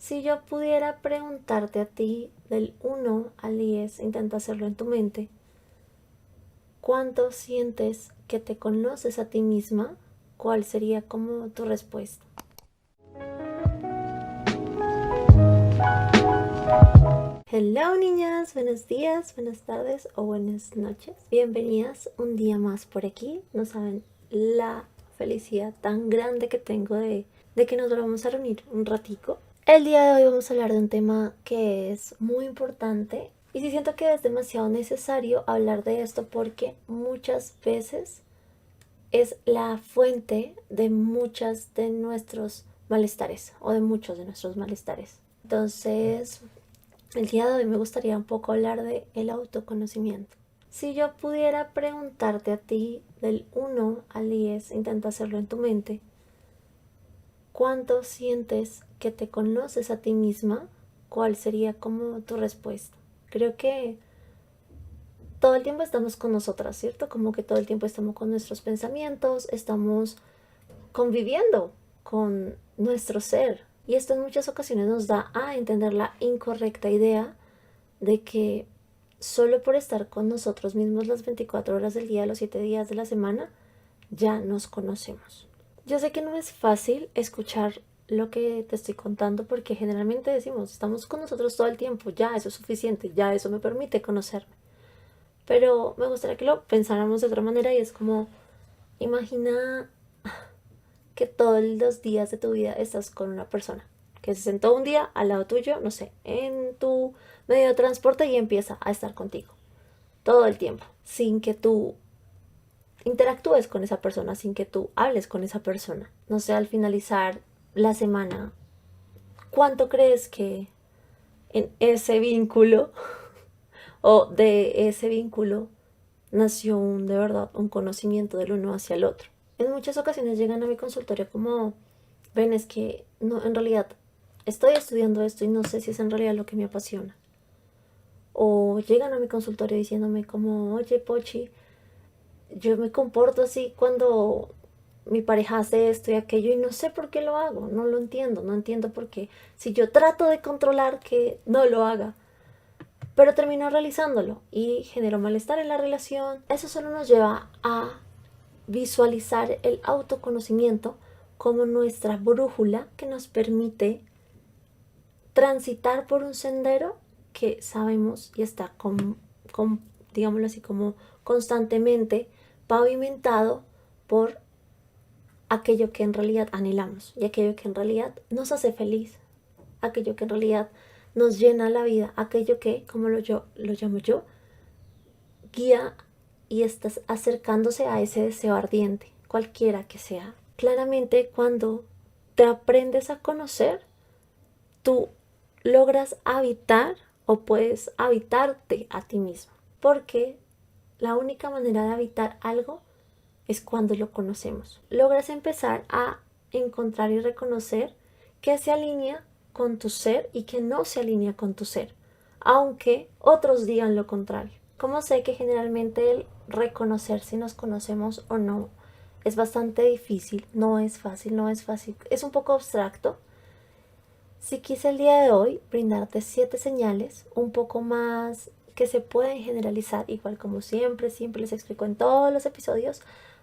Si yo pudiera preguntarte a ti del 1 al 10, intenta hacerlo en tu mente, ¿cuánto sientes que te conoces a ti misma? ¿Cuál sería como tu respuesta? Hello niñas, buenos días, buenas tardes o buenas noches. Bienvenidas un día más por aquí. No saben la felicidad tan grande que tengo de que nos volvamos a reunir un ratico. El día de hoy vamos a hablar de un tema que es muy importante y sí siento que es demasiado necesario hablar de esto porque muchas veces es la fuente de muchas de nuestros malestares o de muchos de nuestros malestares. Entonces, el día de hoy me gustaría un poco hablar de el autoconocimiento. Si yo pudiera preguntarte a ti del 1 al 10, intenta hacerlo en tu mente, ¿cuánto sientes que te conoces a ti misma? ¿Cuál sería como tu respuesta? Creo que todo el tiempo estamos con nosotras, ¿cierto? Como que todo el tiempo estamos con nuestros pensamientos, estamos conviviendo con nuestro ser. Y esto en muchas ocasiones nos da a entender la incorrecta idea de que solo por estar con nosotros mismos las 24 horas del día, los 7 días de la semana, ya nos conocemos. Yo sé que no es fácil escuchar lo que te estoy contando porque generalmente decimos, estamos con nosotros todo el tiempo, ya eso es suficiente, ya eso me permite conocerme. Pero me gustaría que lo pensáramos de otra manera y es como, imagina que todos los días de tu vida estás con una persona que se sentó un día al lado tuyo, no sé, en tu medio de transporte y empieza a estar contigo todo el tiempo, sin que tú interactúes con esa persona, sin que tú hables con esa persona. No sé, al finalizar la semana, ¿cuánto crees que en ese vínculo o de ese vínculo nació de verdad un conocimiento del uno hacia el otro? En muchas ocasiones llegan a mi consultorio como, ven, es que no, en realidad estoy estudiando esto y no sé si es en realidad lo que me apasiona. O llegan a mi consultorio diciéndome como, oye, Pochi, yo me comporto así cuando mi pareja hace esto y aquello y no sé por qué lo hago, no lo entiendo, no entiendo por qué. Si yo trato de controlar que no lo haga, pero termino realizándolo y genero malestar en la relación, eso solo nos lleva a visualizar el autoconocimiento como nuestra brújula que nos permite transitar por un sendero que sabemos y está digámoslo así, como constantemente pavimentado por aquello que en realidad anhelamos y aquello que en realidad nos hace feliz, aquello que en realidad nos llena la vida, aquello que, como lo llamo yo, guía y estás acercándose a ese deseo ardiente, cualquiera que sea. Claramente, cuando te aprendes a conocer, tú logras habitar o puedes habitarte a ti mismo, porque la única manera de habitar algo es cuando lo conocemos. Logras empezar a encontrar y reconocer que se alinea con tu ser y que no se alinea con tu ser, aunque otros digan lo contrario. Como sé que generalmente el reconocer si nos conocemos o no es bastante difícil, no es fácil, es un poco abstracto. Si quise el día de hoy brindarte 7 señales un poco más que se pueden generalizar, igual como siempre les explico en todos los episodios,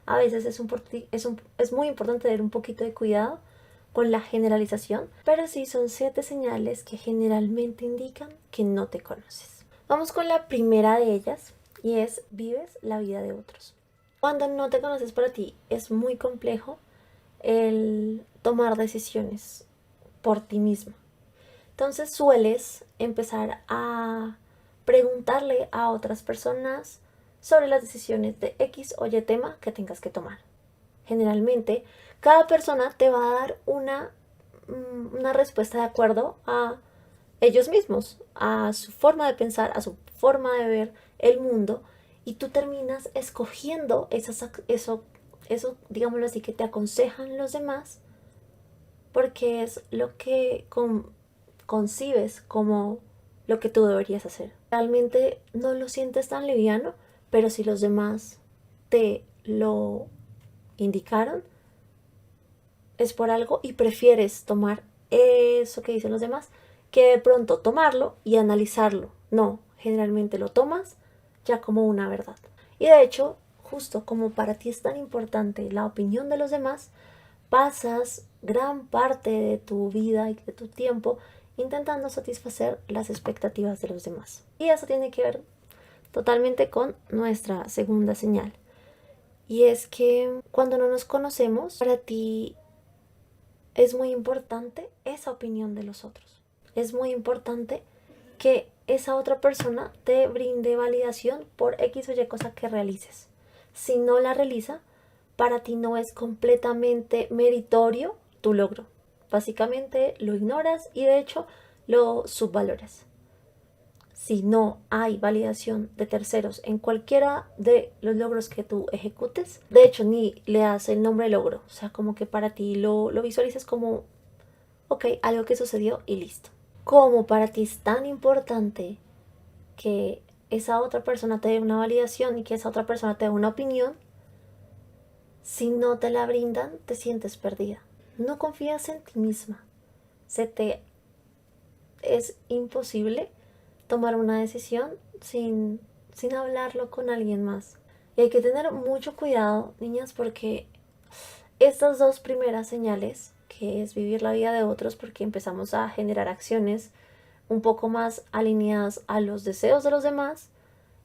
a veces es muy importante tener un poquito de cuidado con la generalización, pero sí son 7 señales que generalmente indican que no te conoces. Vamos con la primera de ellas y es vives la vida de otros. Cuando no te conoces para ti es muy complejo el tomar decisiones por ti mismo. Entonces sueles empezar a preguntarle a otras personas sobre las decisiones de X o Y tema que tengas que tomar. Generalmente, cada persona te va a dar una respuesta de acuerdo a ellos mismos, a su forma de pensar, a su forma de ver el mundo, y tú terminas escogiendo eso, digámoslo así, que te aconsejan los demás, porque es lo que concibes como lo que tú deberías hacer. Realmente no lo sientes tan liviano, pero si los demás te lo indicaron, es por algo y prefieres tomar eso que dicen los demás que de pronto tomarlo y analizarlo. No, generalmente lo tomas ya como una verdad. Y de hecho, justo como para ti es tan importante la opinión de los demás, pasas gran parte de tu vida y de tu tiempo intentando satisfacer las expectativas de los demás. Y eso tiene que ver totalmente con nuestra segunda señal. Y es que cuando no nos conocemos, para ti es muy importante esa opinión de los otros. Es muy importante que esa otra persona te brinde validación por X o Y cosa que realices. Si no la realiza, para ti no es completamente meritorio tu logro. Básicamente lo ignoras y de hecho lo subvaloras. Si no hay validación de terceros en cualquiera de los logros que tú ejecutes, de hecho ni le das el nombre logro, o sea, como que para ti lo visualices como, ok, algo que sucedió y listo. Como para ti es tan importante que esa otra persona te dé una validación y que esa otra persona te dé una opinión, si no te la brindan, te sientes perdida. No confías en ti misma. Es imposible tomar una decisión sin hablarlo con alguien más. Y hay que tener mucho cuidado, niñas, porque estas dos primeras señales, que es vivir la vida de otros, porque empezamos a generar acciones un poco más alineadas a los deseos de los demás,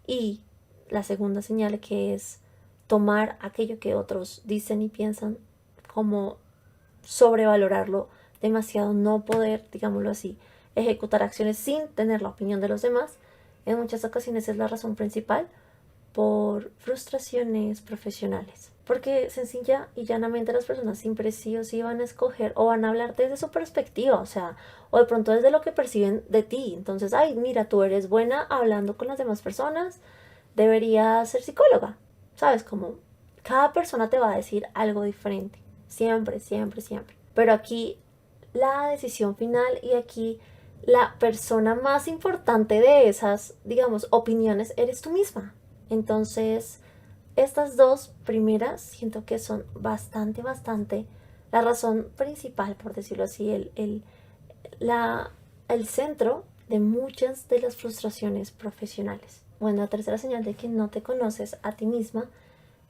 y la segunda señal, que es tomar aquello que otros dicen y piensan como sobrevalorarlo demasiado, no poder, digámoslo así, ejecutar acciones sin tener la opinión de los demás, en muchas ocasiones es la razón principal por frustraciones profesionales. Porque sencilla y llanamente las personas siempre sí o sí van a escoger o van a hablar desde su perspectiva, o sea, o de pronto desde lo que perciben de ti. Entonces, ay, mira, tú eres buena hablando con las demás personas, deberías ser psicóloga, ¿sabes? Como cada persona te va a decir algo diferente, siempre, siempre, siempre. Pero aquí la decisión final y aquí la persona más importante de esas, digamos, opiniones eres tú misma. Entonces, estas dos primeras siento que son bastante la razón principal, por decirlo así, el centro de muchas de las frustraciones profesionales. Bueno, la tercera señal de que no te conoces a ti misma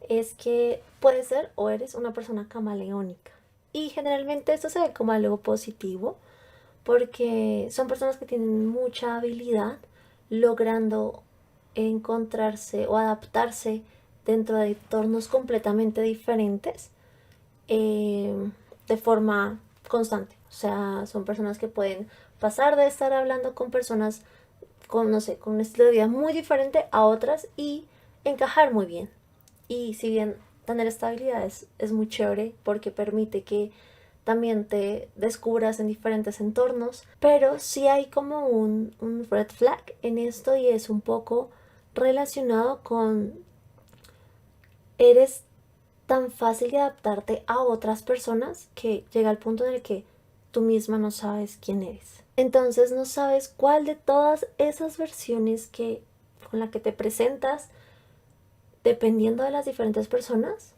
es que puedes ser o eres una persona camaleónica. Y generalmente esto se ve como algo positivo porque son personas que tienen mucha habilidad logrando encontrarse o adaptarse dentro de entornos completamente diferentes de forma constante. O sea, son personas que pueden pasar de estar hablando con personas con, no sé, con un estilo de vida muy diferente a otras y encajar muy bien. Y si bien tener estabilidad es muy chévere porque permite que también te descubras en diferentes entornos, pero sí hay como un red flag en esto y es un poco relacionado con eres tan fácil de adaptarte a otras personas que llega al punto en el que tú misma no sabes quién eres. Entonces no sabes cuál de todas esas versiones que con la que te presentas, dependiendo de las diferentes personas,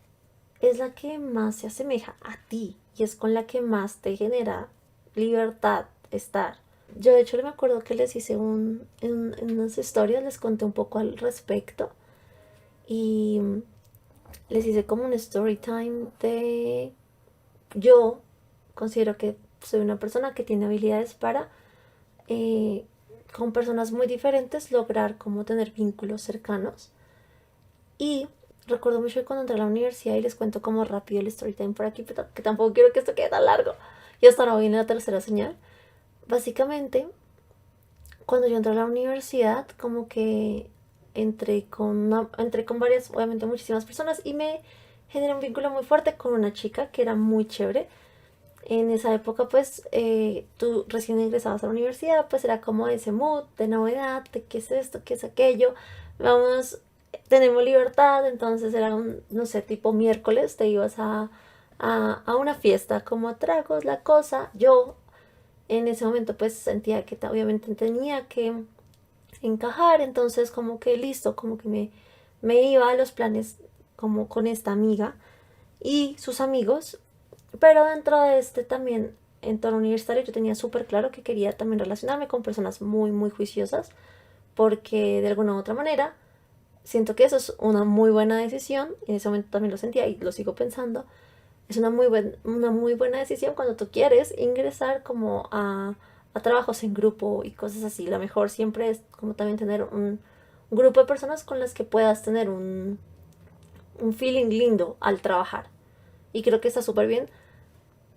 es la que más se asemeja a ti y es con la que más te genera libertad estar. Yo de hecho me acuerdo que les hice en unas historias, les conté un poco al respecto y les hice como un story time de yo considero que soy una persona que tiene habilidades para con personas muy diferentes lograr como tener vínculos cercanos. Y recuerdo mucho que cuando entré a la universidad, y les cuento como rápido el story time por aquí, que tampoco quiero que esto quede tan largo, y hasta ahora viene la tercera señal. Básicamente, cuando yo entré a la universidad, como que entré con varias, obviamente muchísimas personas, y me generé un vínculo muy fuerte con una chica que era muy chévere. En esa época, pues, tú recién ingresabas a la universidad, pues era como ese mood de novedad, de qué es esto, qué es aquello, vamos, tenemos libertad, entonces era un, no sé, tipo miércoles, te ibas a una fiesta, como tragos, la cosa. Yo en ese momento pues sentía que obviamente tenía que encajar, entonces como que listo, como que me iba a los planes como con esta amiga y sus amigos, pero dentro de este también entorno universitario yo tenía súper claro que quería también relacionarme con personas muy, muy juiciosas, porque de alguna u otra manera siento que eso es una muy buena decisión, y en ese momento también lo sentía y lo sigo pensando. Es una muy buena decisión cuando tú quieres ingresar como a trabajos en grupo y cosas así. Lo mejor siempre es como también tener un grupo de personas con las que puedas tener un feeling lindo al trabajar. Y creo que está súper bien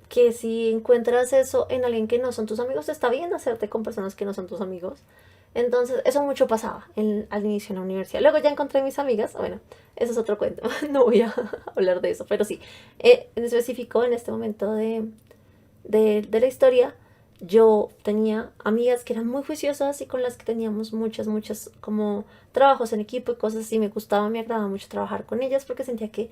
que si encuentras eso en alguien que no son tus amigos, está bien hacerte con personas que no son tus amigos. Entonces, eso mucho pasaba al inicio en la universidad. Luego ya encontré mis amigas. Bueno, eso es otro cuento. No voy a hablar de eso. Pero sí, en específico, en este momento de la historia, yo tenía amigas que eran muy juiciosas y con las que teníamos muchas como trabajos en equipo y cosas así. Me gustaba, me agradaba mucho trabajar con ellas porque sentía que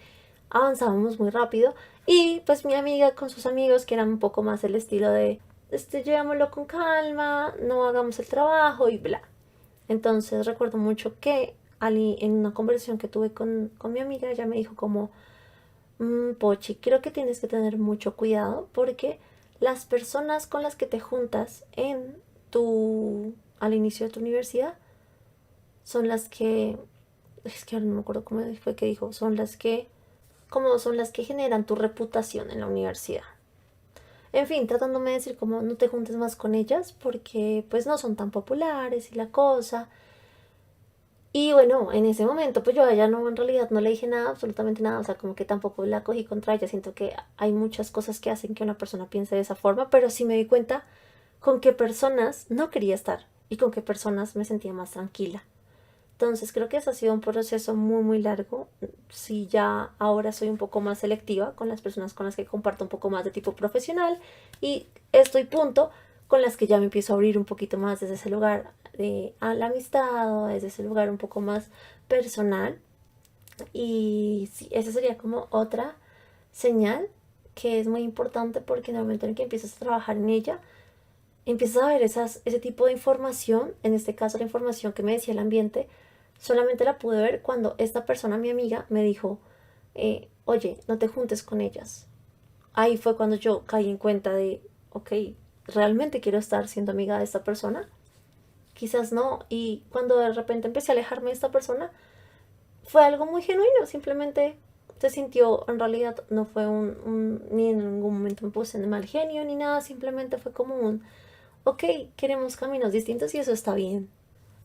avanzábamos muy rápido. Y pues mi amiga con sus amigos que eran un poco más el estilo de llevámoslo con calma, no hagamos el trabajo y bla. Entonces recuerdo mucho que Ali, en una conversación que tuve con mi amiga, ella me dijo como, Pochi, creo que tienes que tener mucho cuidado porque las personas con las que te juntas al inicio de tu universidad son las que, es que ahora no me acuerdo cómo fue que dijo, son las que generan tu reputación en la universidad. En fin, tratándome de decir como no te juntes más con ellas porque pues no son tan populares y la cosa. Y bueno, en ese momento pues yo a ella no, en realidad no le dije nada, absolutamente nada, o sea, como que tampoco la cogí contra ella, siento que hay muchas cosas que hacen que una persona piense de esa forma, pero sí me di cuenta con qué personas no quería estar y con qué personas me sentía más tranquila. Entonces creo que eso ha sido un proceso muy muy largo. Sí, ya ahora soy un poco más selectiva con las personas con las que comparto un poco más de tipo profesional y estoy punto con las que ya me empiezo a abrir un poquito más desde ese lugar a la amistad o desde ese lugar un poco más personal. Y sí, esa sería como otra señal que es muy importante porque en el momento en el que empiezas a trabajar en ella, empiezas a ver ese tipo de información, en este caso la información que me decía el ambiente, solamente la pude ver cuando esta persona, mi amiga, me dijo, oye, no te juntes con ellas. Ahí fue cuando yo caí en cuenta de, ok, ¿realmente quiero estar siendo amiga de esta persona? Quizás no. Y cuando de repente empecé a alejarme de esta persona, fue algo muy genuino, simplemente se sintió, en realidad no fue ni en ningún momento me puse en mal genio ni nada, simplemente fue como ok, queremos caminos distintos y eso está bien.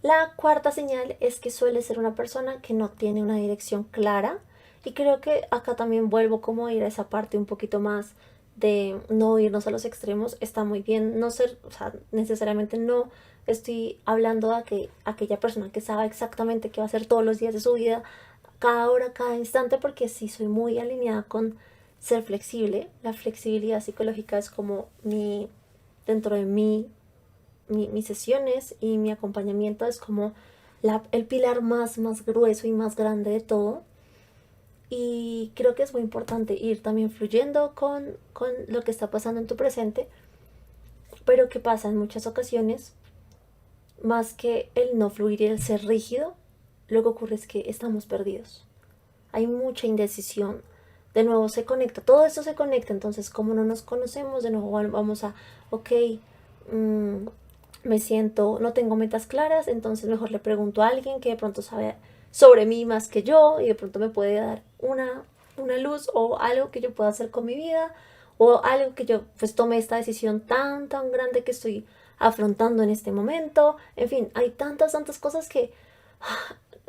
La cuarta señal es que suele ser una persona que no tiene una dirección clara y creo que acá también vuelvo como a ir a esa parte un poquito más de no irnos a los extremos. Está muy bien no ser, o sea, necesariamente no estoy hablando de aquella persona que sabe exactamente qué va a hacer todos los días de su vida, cada hora, cada instante, porque sí soy muy alineada con ser flexible. La flexibilidad psicológica es como dentro de mis sesiones y mi acompañamiento es como el pilar más grueso y más grande de todo. Y creo que es muy importante ir también fluyendo con lo que está pasando en tu presente, pero que pasa en muchas ocasiones, más que el no fluir y el ser rígido, lo que ocurre es que estamos perdidos. Hay mucha indecisión. De nuevo se conecta, todo esto se conecta, entonces como no nos conocemos, de nuevo vamos a, ok, me siento, no tengo metas claras, entonces mejor le pregunto a alguien que de pronto sabe sobre mí más que yo y de pronto me puede dar una luz o algo que yo pueda hacer con mi vida o algo que yo pues tome esta decisión tan grande que estoy afrontando en este momento. En fin, hay tantas cosas que,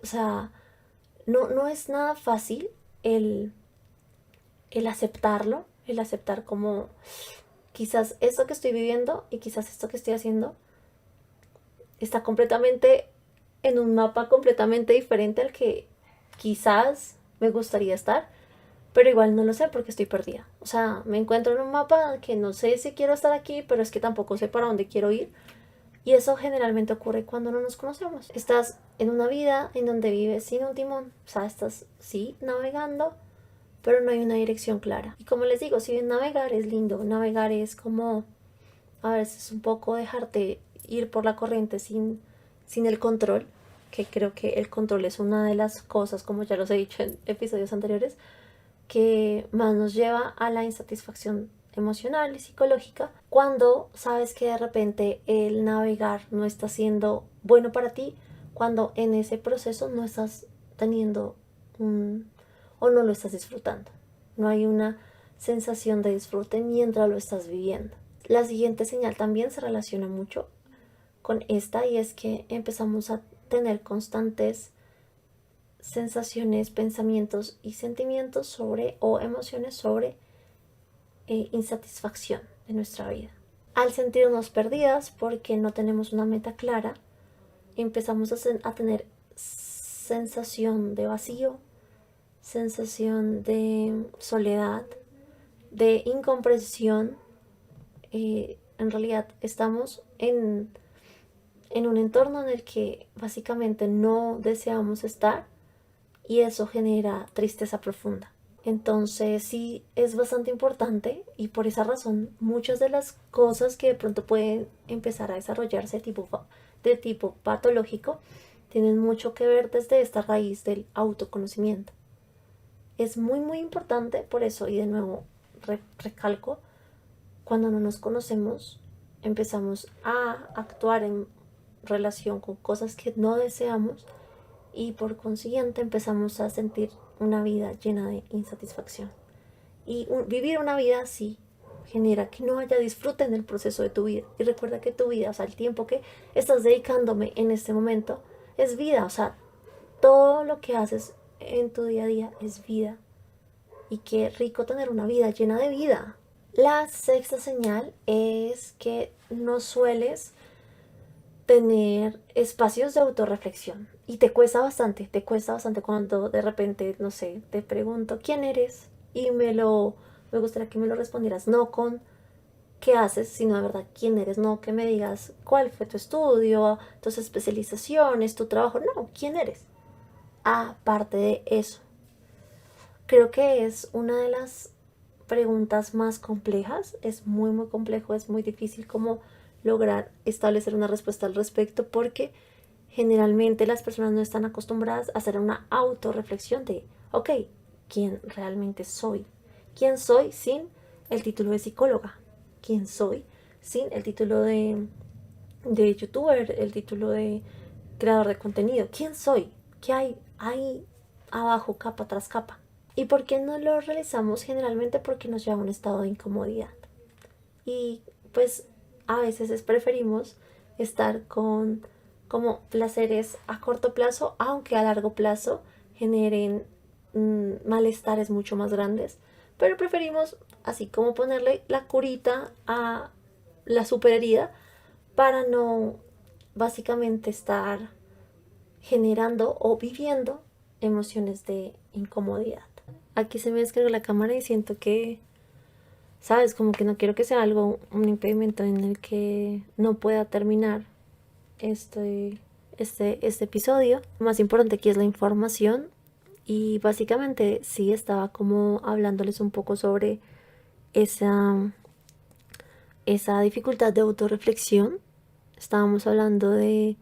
o sea, no es nada fácil el, el aceptarlo, el aceptar como quizás esto que estoy viviendo y quizás esto que estoy haciendo está completamente en un mapa completamente diferente al que quizás me gustaría estar, pero igual no lo sé porque estoy perdida. O sea, me encuentro en un mapa que no sé si quiero estar aquí, pero es que tampoco sé para dónde quiero ir. Y eso generalmente ocurre cuando no nos conocemos. Estás en una vida en donde vives sin un timón. O sea, estás, sí, navegando, pero no hay una dirección clara. Y como les digo, si bien navegar es lindo, navegar es como a veces un poco dejarte ir por la corriente sin el control, que creo que el control es una de las cosas, como ya los he dicho en episodios anteriores, que más nos lleva a la insatisfacción emocional y psicológica cuando sabes que de repente el navegar no está siendo bueno para ti, cuando en ese proceso no estás teniendo o no lo estás disfrutando. No hay una sensación de disfrute mientras lo estás viviendo. La siguiente señal también se relaciona mucho con esta y es que empezamos a tener constantes sensaciones, pensamientos y sentimientos sobre o emociones sobre insatisfacción de nuestra vida. Al sentirnos perdidas porque no tenemos una meta clara, empezamos a tener sensación de vacío, sensación de soledad, de incomprensión. En realidad estamos en un entorno en el que básicamente no deseamos estar y eso genera tristeza profunda. Entonces sí es bastante importante y por esa razón muchas de las cosas que de pronto pueden empezar a desarrollarse de tipo patológico tienen mucho que ver desde esta raíz del autoconocimiento. Es muy importante por eso, y de nuevo recalco, cuando no nos conocemos empezamos a actuar en relación con cosas que no deseamos y por consiguiente empezamos a sentir una vida llena de insatisfacción. Y vivir una vida así genera que no haya disfrute en el proceso de tu vida. Y recuerda que tu vida, o sea, el tiempo que estás dedicándome en este momento es vida. O sea, todo lo que haces en tu día a día es vida. Y qué rico tener una vida llena de vida. La sexta señal es que no sueles tener espacios de autorreflexión y te cuesta bastante cuando de repente, no sé, te pregunto quién eres y me gustaría que me lo respondieras no con qué haces, sino de verdad quién eres, no que me digas cuál fue tu estudio, tus especializaciones, tu trabajo, no, quién eres. Aparte de eso, creo que es una de las preguntas más complejas, es muy complejo, es muy difícil como lograr establecer una respuesta al respecto porque generalmente las personas no están acostumbradas a hacer una autorreflexión de, ok, ¿quién realmente soy? ¿Quién soy sin el título de psicóloga? ¿Quién soy sin el título de youtuber, el título de creador de contenido? ¿Quién soy? ¿Qué hay ahí abajo, capa tras capa? ¿Y por qué no lo realizamos? Generalmente porque nos lleva a un estado de incomodidad. Y pues a veces preferimos estar con como placeres a corto plazo, aunque a largo plazo generen malestares mucho más grandes. Pero preferimos así como ponerle la curita a la superherida para no básicamente estar generando o viviendo emociones de incomodidad. Aquí se me descarga la cámara y siento que, ¿sabes? Como que no quiero que sea algo, un impedimento en el que no pueda terminar este episodio. Lo más importante aquí es la información y básicamente sí estaba como hablándoles un poco sobre esa dificultad de autorreflexión. Estábamos hablando de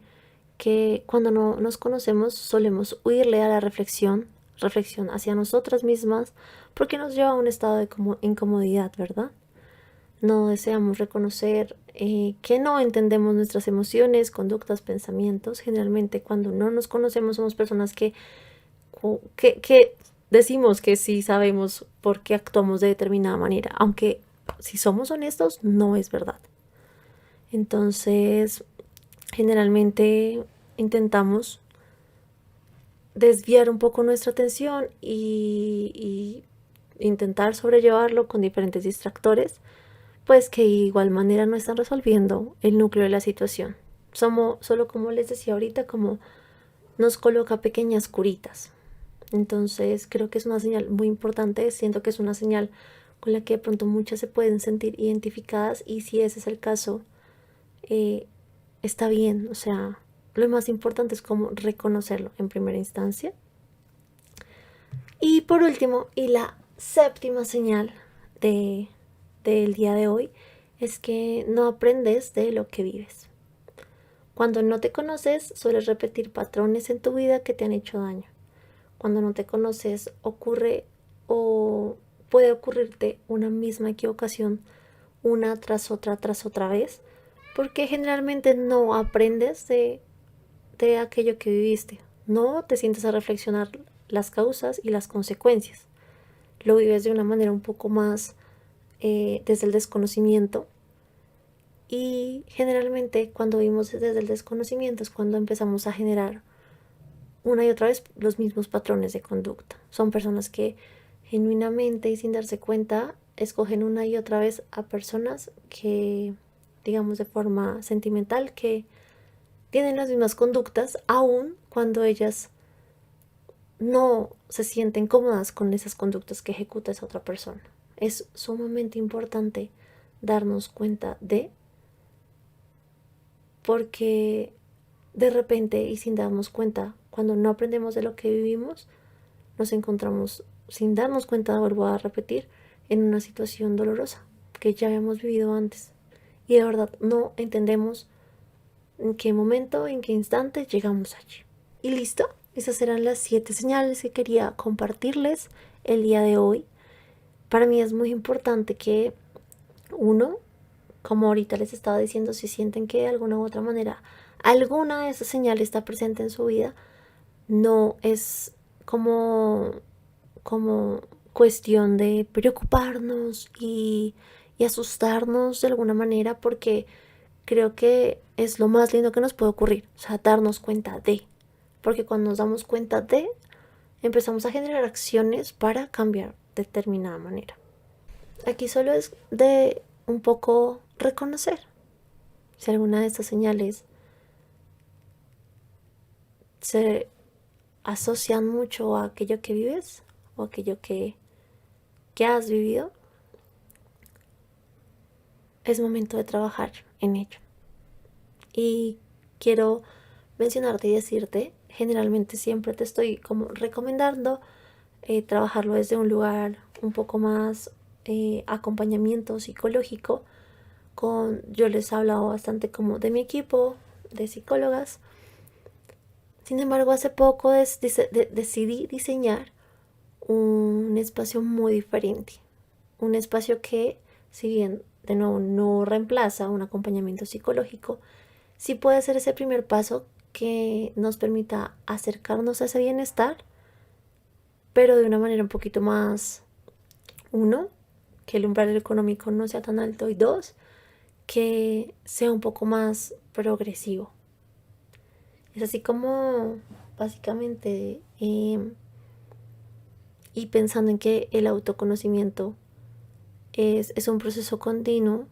que cuando no nos conocemos solemos huirle a la reflexión hacia nosotras mismas porque nos lleva a un estado de incomodidad, ¿verdad? No deseamos reconocer que no entendemos nuestras emociones, conductas, pensamientos. Generalmente cuando no nos conocemos somos personas que decimos que sí sabemos por qué actuamos de determinada manera, aunque si somos honestos no es verdad. Entonces, generalmente intentamos desviar un poco nuestra atención y intentar sobrellevarlo con diferentes distractores, pues que de igual manera no están resolviendo el núcleo de la situación. Solo como les decía ahorita, como nos coloca pequeñas curitas. Entonces creo que es una señal muy importante, siento que es una señal con la que de pronto muchas se pueden sentir identificadas y si ese es el caso, está bien, o sea, lo más importante es como reconocerlo en primera instancia. Y por último, y la séptima señal del día de hoy, es que no aprendes de lo que vives. Cuando no te conoces, sueles repetir patrones en tu vida que te han hecho daño. Cuando no te conoces, ocurre o puede ocurrirte una misma equivocación una tras otra vez, porque generalmente no aprendes de aquello que viviste, no te sientes a reflexionar las causas y las consecuencias, lo vives de una manera un poco más desde el desconocimiento. Y generalmente cuando vivimos desde el desconocimiento es cuando empezamos a generar una y otra vez los mismos patrones de conducta. Son personas que genuinamente y sin darse cuenta escogen una y otra vez a personas que, digamos de forma sentimental, que tienen las mismas conductas aun cuando ellas no se sienten cómodas con esas conductas que ejecuta esa otra persona. Es sumamente importante darnos cuenta porque de repente y sin darnos cuenta, cuando no aprendemos de lo que vivimos, nos encontramos sin darnos cuenta, vuelvo a repetir, en una situación dolorosa que ya habíamos vivido antes. Y de verdad no entendemos en qué momento, en qué instante llegamos allí. Y listo, esas eran las 7 señales que quería compartirles el día de hoy. Para mí es muy importante que uno, como ahorita les estaba diciendo, si sienten que de alguna u otra manera alguna de esas señales está presente en su vida, no es como cuestión de preocuparnos y asustarnos de alguna manera, porque creo que es lo más lindo que nos puede ocurrir, o sea, darnos cuenta porque cuando nos damos cuenta empezamos a generar acciones para cambiar de determinada manera. Aquí solo es de un poco reconocer si alguna de estas señales se asocian mucho a aquello que vives o aquello que has vivido. Es momento de trabajar en ello. Y quiero mencionarte y decirte, generalmente siempre te estoy como recomendando trabajarlo desde un lugar un poco más acompañamiento psicológico. Yo les he hablado bastante como de mi equipo de psicólogas. Sin embargo, hace poco decidí diseñar un espacio muy diferente. Un espacio que, si bien de nuevo no reemplaza un acompañamiento psicológico, sí puede ser ese primer paso que nos permita acercarnos a ese bienestar, pero de una manera un poquito más, uno, que el umbral económico no sea tan alto, y dos, que sea un poco más progresivo. Es así como básicamente y pensando en que el autoconocimiento es un proceso continuo,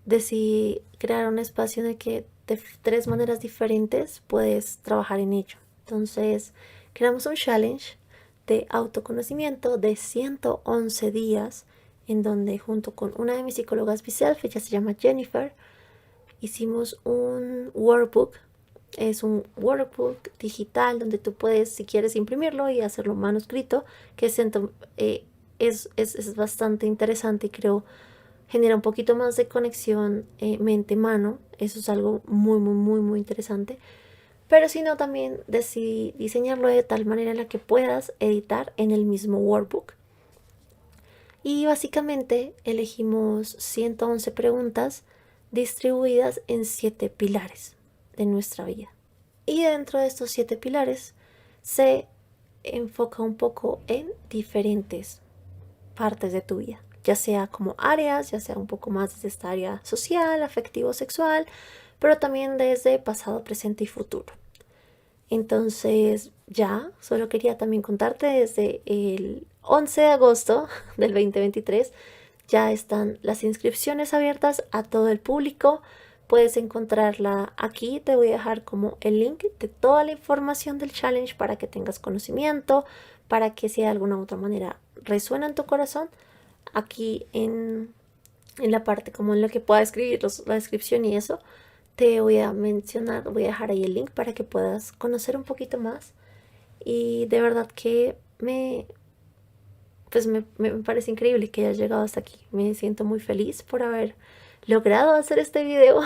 decidí crear un espacio en el que de 3 maneras diferentes puedes trabajar en ello. Entonces creamos un challenge de autoconocimiento de 111 días, en donde junto con una de mis psicólogas Biself, ella se llama Jennifer, hicimos un workbook. Es un workbook digital donde tú puedes, si quieres, imprimirlo y hacerlo manuscrito, que es bastante interesante y creo genera un poquito más de conexión mente-mano. Eso es algo muy, muy, muy, muy interesante. Pero si no, también decidí diseñarlo de tal manera en la que puedas editar en el mismo workbook. Y básicamente elegimos 111 preguntas distribuidas en 7 pilares de nuestra vida. Y dentro de estos 7 pilares se enfoca un poco en diferentes partes de tu vida, ya sea como áreas, ya sea un poco más desde esta área social, afectivo, sexual, pero también desde pasado, presente y futuro. Entonces ya, solo quería también contarte desde el 11 de agosto del 2023 ya están las inscripciones abiertas a todo el público. Puedes encontrarla aquí, te voy a dejar como el link de toda la información del challenge para que tengas conocimiento, para que si de alguna u otra manera resuena en tu corazón, aquí en la parte como en la que pueda escribir la descripción y eso, te voy a mencionar, voy a dejar ahí el link para que puedas conocer un poquito más. Y de verdad que me parece increíble que hayas llegado hasta aquí. Me siento muy feliz por haber logrado hacer este video.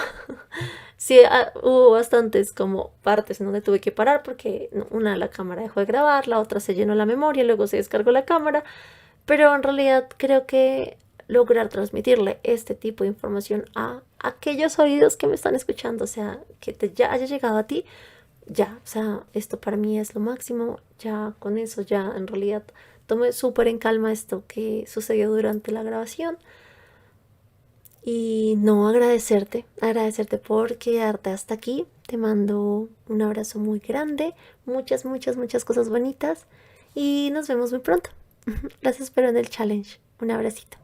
Sí, hubo bastantes como partes en donde tuve que parar porque la cámara dejó de grabar, la otra se llenó la memoria, luego se descargó la cámara, Pero en realidad creo que lograr transmitirle este tipo de información a aquellos oídos que me están escuchando, o sea, que te ya haya llegado a ti, ya, o sea, esto para mí es lo máximo, ya con eso ya en realidad tomé súper en calma esto que sucedió durante la grabación y no agradecerte por quedarte hasta aquí, te mando un abrazo muy grande, muchas, muchas, muchas cosas bonitas y nos vemos muy pronto. Las espero en el challenge, un abracito.